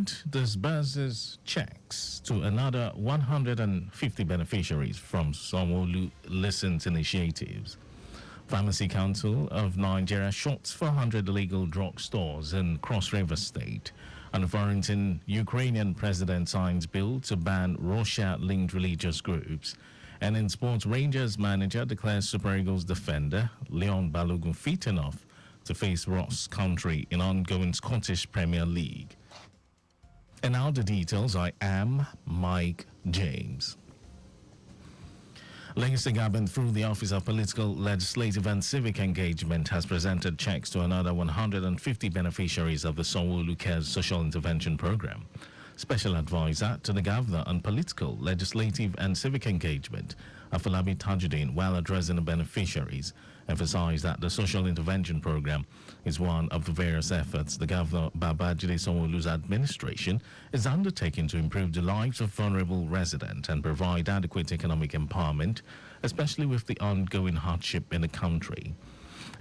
government disburses checks to another 150 beneficiaries from Sanwo-Olu Listens initiatives. Pharmacy Council of Nigeria shuts 400 illegal drug stores in Cross River State. And the foreign Ukrainian president signs bill to ban Russia-linked religious groups. And in sports, Rangers manager declares Super Eagles defender Leon Balogun fit enough to face Ross Country in ongoing Scottish Premier League. And now the details. I am Mike James. Legacy Government, through the Office of Political, Legislative and Civic Engagement, has presented checks to another 150 beneficiaries of the Sanwo-Olu Cares Social Intervention Program. Special Advisor to the Governor on Political, Legislative and Civic Engagement, Afolabi Tajuddin, while addressing the beneficiaries, emphasized that the Social Intervention Program is one of the various efforts the Governor Babajide Sanwo-Olu's administration is undertaking to improve the lives of vulnerable residents and provide adequate economic empowerment, especially with the ongoing hardship in the country.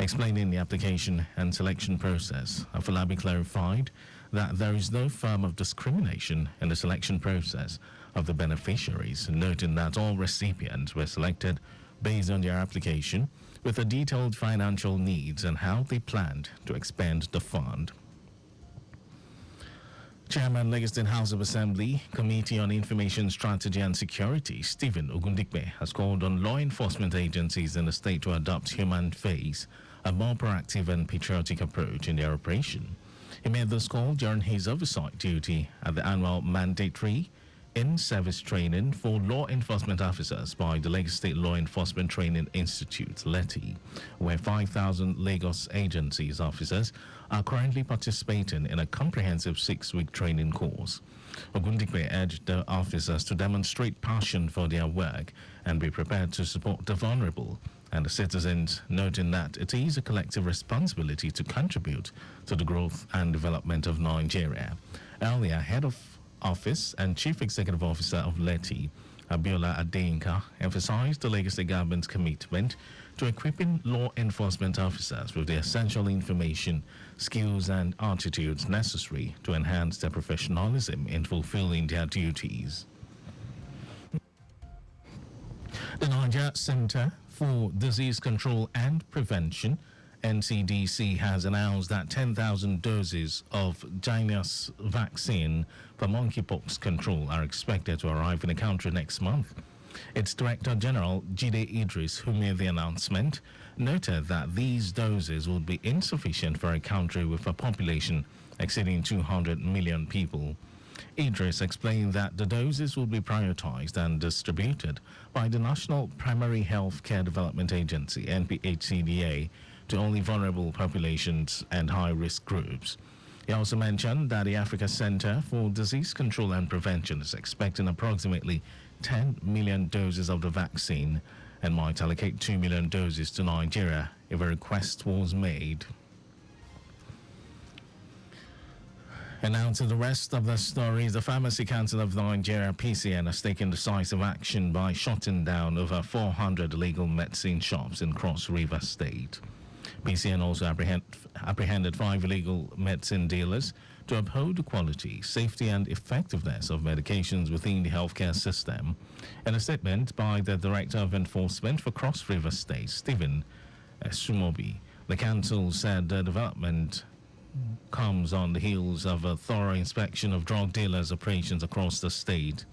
Explaining the application and selection process, Afolabi clarified that there is no form of discrimination in the selection process of the beneficiaries, noting that all recipients were selected based on their application with the detailed financial needs and how they planned to expend the fund. Chairman, Legiston House of Assembly Committee on Information Strategy and Security, Stephen Ogundikbe, has called on law enforcement agencies in the state to adopt human face, a more proactive and patriotic approach in their operation. He made this call during his oversight duty at the annual mandatory in-service training for law enforcement officers by the Lagos State Law Enforcement Training Institute, LETI, where 5,000 Lagos agencies officers are currently participating in a comprehensive 6-week training course. Ogundikwe urged the officers to demonstrate passion for their work and be prepared to support the vulnerable and the citizens, noting that it is a collective responsibility to contribute to the growth and development of Nigeria. Earlier, Head of Office and Chief Executive Officer of LETI, Abiola Adeyinka, emphasized the Lagos State government's commitment to equipping law enforcement officers with the essential information, skills and attitudes necessary to enhance their professionalism in fulfilling their duties. The Nigeria Center for Disease Control and Prevention, NCDC, has announced that 10,000 doses of Jynneos vaccine for monkeypox control are expected to arrive in the country next month. Its Director General, Jide Idris, who made the announcement, noted that these doses would be insufficient for a country with a population exceeding 200 million people. Idris explained that the doses will be prioritized and distributed by the National Primary Health Care Development Agency, NPHCDA, to only vulnerable populations and high-risk groups. He also mentioned that the Africa Center for Disease Control and Prevention is expecting approximately 10 million doses of the vaccine and might allocate 2 million doses to Nigeria if a request was made. And now to the rest of the stories. The Pharmacy Council of Nigeria, PCN, has taken decisive action by shutting down over 400 illegal medicine shops in Cross River State. PCN also apprehended 5 illegal medicine dealers to uphold the quality, safety and effectiveness of medications within the healthcare system. In a statement by the Director of Enforcement for Cross River State, Stephen Sumobi, the council said the development comes on the heels of a thorough inspection of drug dealers' operations across the state.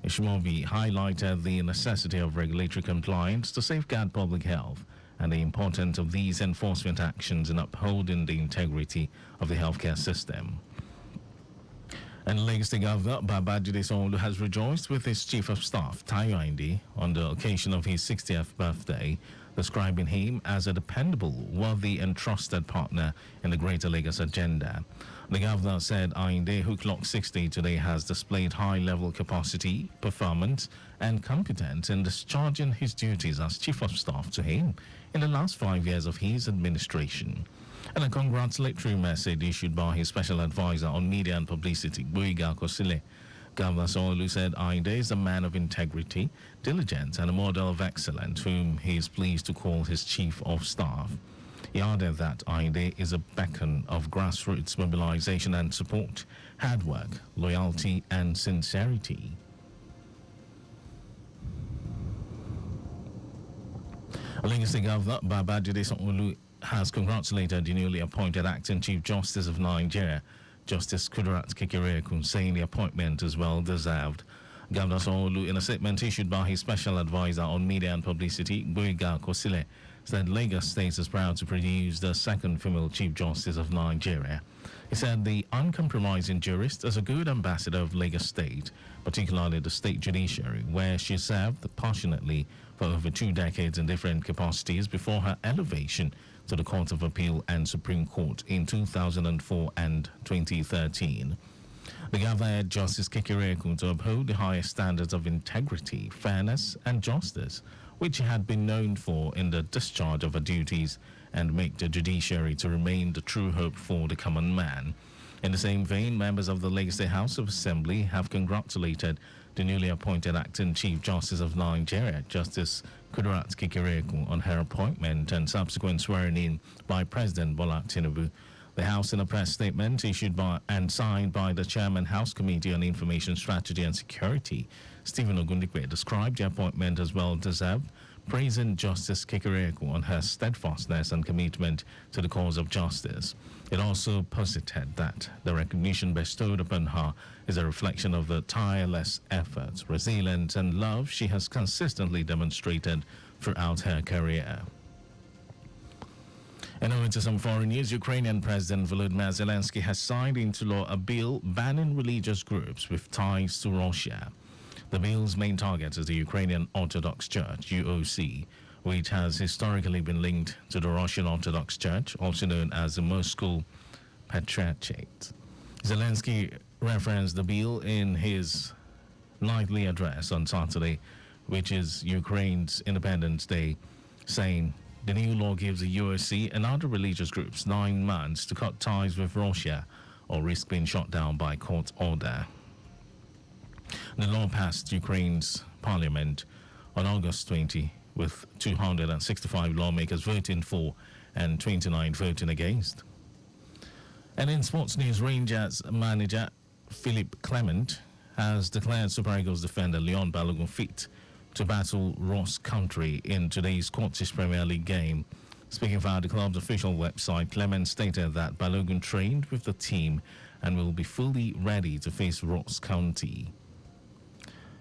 Ishmobi highlighted the necessity of regulatory compliance to safeguard public health and the importance of these enforcement actions in upholding the integrity of the healthcare system. And Lagos State Governor Babajide Sanwo-Olu has rejoiced with his Chief of Staff, Tayo Ayinde, on the occasion of his 60th birthday, describing him as a dependable, worthy and trusted partner in the Greater Lagos agenda. The Governor said Ayinde, who clocked 60 today, has displayed high-level capacity, performance and competence in discharging his duties as Chief of Staff to him in the last 5 years of his administration. And a congratulatory message issued by his Special Advisor on Media and Publicity, Gboyega Akosile. Governor Sanwo-Olu said Ayinde is a man of integrity, diligence and a model of excellence whom he is pleased to call his Chief of Staff. He added that Ayinde is a beacon of grassroots mobilization and support, hard work, loyalty, and sincerity. Lagos State Governor Babajide Sanwo-Olu has congratulated the newly appointed Acting Chief Justice of Nigeria, Justice Kudirat Kekereekun, saying the appointment is well deserved. Governor Sanwo-Olu, in a statement issued by his special advisor on media and publicity, Gboyega Kosile, said Lagos State is proud to produce the second female Chief Justice of Nigeria. He said the uncompromising jurist is a good ambassador of Lagos State, particularly the state judiciary, where she served passionately for over 2 decades in different capacities before her elevation to the Court of Appeal and Supreme Court in 2004 and 2013. The governor urged Justice Kekereekun to uphold the highest standards of integrity, fairness, and justice, which she had been known for in the discharge of her duties, and make the judiciary to remain the true hope for the common man. In the same vein, members of the Lagos State House of Assembly have congratulated the newly appointed Acting Chief Justice of Nigeria, Justice Kudirat Kekereekun, on her appointment and subsequent swearing-in by President Bola Tinubu. The House, in a press statement issued by and signed by the Chairman House Committee on Information Strategy and Security, Stephen Ogundipe, described the appointment as well deserved, praising Justice Kekereekun on her steadfastness and commitment to the cause of justice. It also posited that the recognition bestowed upon her is a reflection of the tireless efforts, resilience, and love she has consistently demonstrated throughout her career. And over to some foreign news, Ukrainian President Volodymyr Zelensky has signed into law a bill banning religious groups with ties to Russia. The bill's main target is the Ukrainian Orthodox Church, UOC, which has historically been linked to the Russian Orthodox Church, also known as the Moscow Patriarchate. Zelensky referenced the bill in his nightly address on Saturday, which is Ukraine's Independence Day, saying the new law gives the UOC and other religious groups 9 months to cut ties with Russia or risk being shut down by court order. The law passed Ukraine's parliament on August 20, with 265 lawmakers voting for and 29 voting against. And in sports news, Rangers manager Philip Clement has declared Super Eagles defender Leon Balogun fit to battle Ross County in today's Scottish Premier League game. Speaking via the club's official website, Clement stated that Balogun trained with the team and will be fully ready to face Ross County.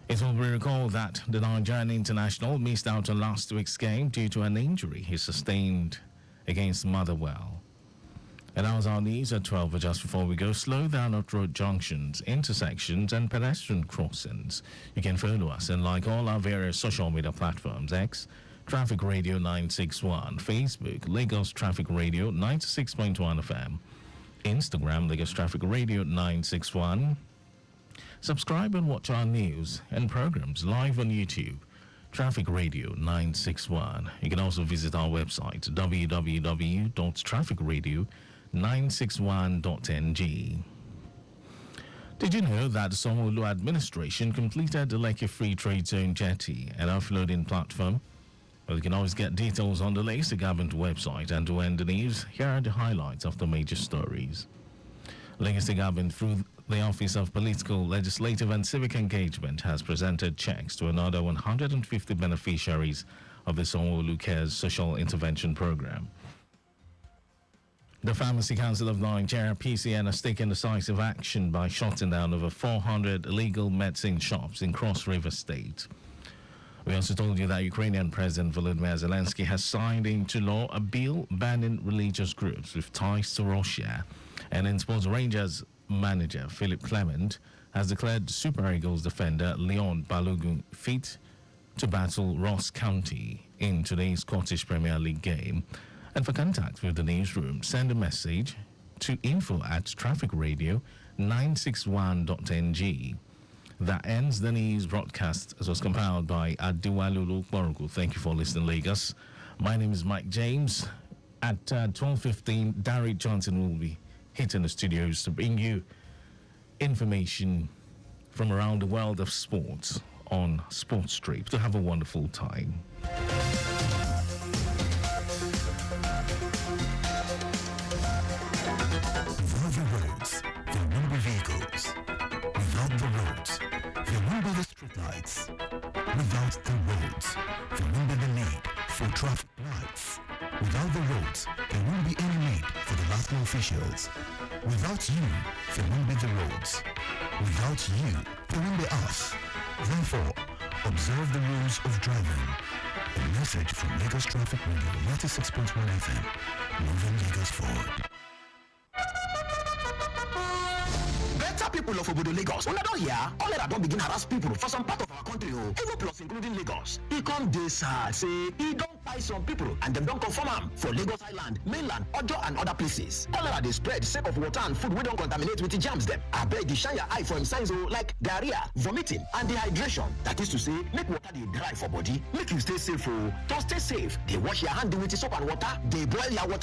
It will be recalled that the Nigerian international missed out on last week's game due to an injury he sustained against Motherwell. And that was our news at 12. But just before we go, slow down at road junctions, intersections, and pedestrian crossings. You can follow us and like all our various social media platforms: X, Traffic Radio 961, Facebook, Lagos Traffic Radio 96.1 FM, Instagram, Lagos Traffic Radio 961. Subscribe and watch our news and programs live on YouTube, Traffic Radio 961. You can also visit our website, www.trafficradio961.ng. Did you know that the Sanwo-Olu administration completed the Lekki Free Trade Zone jetty and offloading platform? Well, you can always get details on the Lagos Government website. And to end the news, here are the highlights of the major stories. Lagos Government, through the Office of Political, Legislative and Civic Engagement, has presented checks to another 150 beneficiaries of the Sanwo-Olu Cares Social Intervention Program. The Pharmacy Council of Nigeria, PCN, has taken decisive action by shutting down over 400 illegal medicine shops in Cross River State. We also told you that Ukrainian President Volodymyr Zelensky has signed into law a bill banning religious groups with ties to Russia. And in sports, Rangers manager Philip Clement has declared Super Eagles defender Leon Balogun fit to battle Ross County in today's Scottish Premier League game. And for contact with the newsroom, send a message to info@trafficradio961.ng. That ends the news broadcast, as was compiled by Adiwalulu Borogu. Thank you for listening, Lagos. My name is Mike James. At 12:15, Darry Johnson will be hitting the studios to bring you information from around the world of sports on Sports Street. To have a wonderful time. lights. Without the roads, there won't be the need for traffic lights. Without the roads, there won't be any need for the LASTMA officials. Without you, there won't be the roads. Without you, there won't be us. Therefore, observe the rules of driving. A message from Lagos Traffic Radio 96.1 FM, moving Lagos forward. Better people of Obodo Lagos. Una don hear? Cholera don begin harass people for some part of our country, even plus including Lagos. E come dey sad say e don kpai some people and dem don confirm am for Lagos Island, mainland, Ojo and other places. Cholera dey spread sake of water and food wey don contaminate with germs dem. Abeg dey shine your eye for signs like diarrhea, vomiting and dehydration. That is to say, make water dey dry for body. Make you stay safe o. To stay safe, dey wash your hand with soap and water. Dey boil your water